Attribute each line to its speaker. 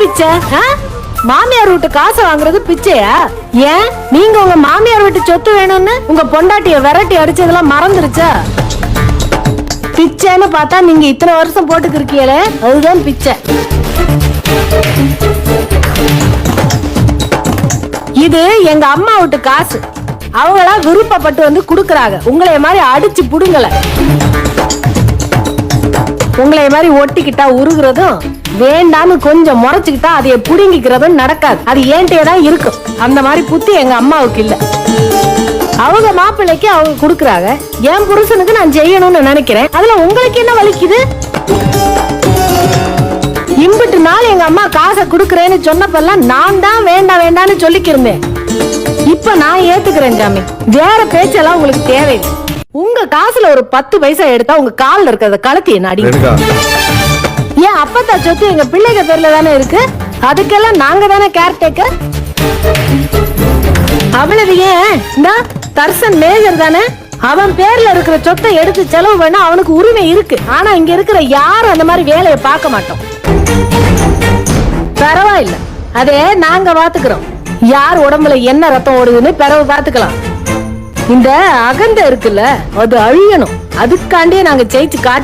Speaker 1: பிச்சை? மாமியார் வீட்டு காசு வாங்குறது பிச்சையா? ஏன் நீங்க உங்க மாமியார் வீட்டு சொத்து வேணும்னு உங்க பொண்டாட்டிய விரட்டி அடிச்சதெல்லாம் மறந்துருச்சா? பிச்சைன்னு பார்த்தா நீங்க இத்தனை வருஷம் போட்டுக்கிருக்கீங்களே, அதுதான் பிச்சை. இது எங்க அம்மா வீட்டு காசு. அவங்களா விருப்பப்பட்டு வந்து குடுக்கறாங்க. உங்களை மாதிரி அடிச்சு புடுங்கல. உங்களை மாதிரி ஒட்டிக்கிட்டா உருகுறதும், வேண்டான்னு கொஞ்சம் முறைச்சுக்கிட்டா அதைய புடுங்கிக்கிறதும் நடக்காது. அது ஏன்ட்டே தான் இருக்கும். அந்த மாதிரி புத்தி எங்க அம்மாவுக்கு இல்ல. அவங்க மாப்பிள்ளைக்கு அவங்க குடுக்கறாங்க. என் புருஷனுக்கு நான் செய்யணும்னு நினைக்கிறேன். அதுல உங்களுக்கு என்ன வலிக்குது? இம்பிட்டு நாள் எங்க அம்மா காசை குடுக்கறேன்னு சொன்னப்பெல்லாம் நான் தான் வேண்டாம் வேண்டான்னு சொல்லிக்கிருந்தேன். இப்ப நான் ஏத்துக்கிறேன் சாமி. வேற பேச்செல்லாம் உங்களுக்கு தேவையில்லை. உங்க காசுல ஒரு 10 பைசா எடுத்தா உங்க கால்ல இருக்கிறத கலத்தி என்ன அடி. ஏன் அப்பத்தா சொத்து எங்க பிள்ளைங்க பேர்ல தானே இருக்கு. அதுக்கெல்லாம் நாங்க தானே கேர் டேக்கர். அவ்வளவு ஏன் தர்சன் மேஜர் தானே, அவன் பேர்ல இருக்கிற சொத்தை எடுத்து செலவு பண்ண அவனுக்கு உரிமை இருக்கு. ஆனா இங்க இருக்கிற யாரும் அந்த மாதிரி வேலையை பார்க்க மாட்டோம். பரவாயில்ல, அதே நாங்க பாத்துக்கிறோம். யார் உடம்புல என்ன ரத்தம் ஓடுதுன்னு பிறகு பாத்துக்கலாம். இந்த அகந்தை இருக்குல்ல, அது அழியணும். அதுக்காண்டியே நாங்க ஜெயிச்சு காட்டு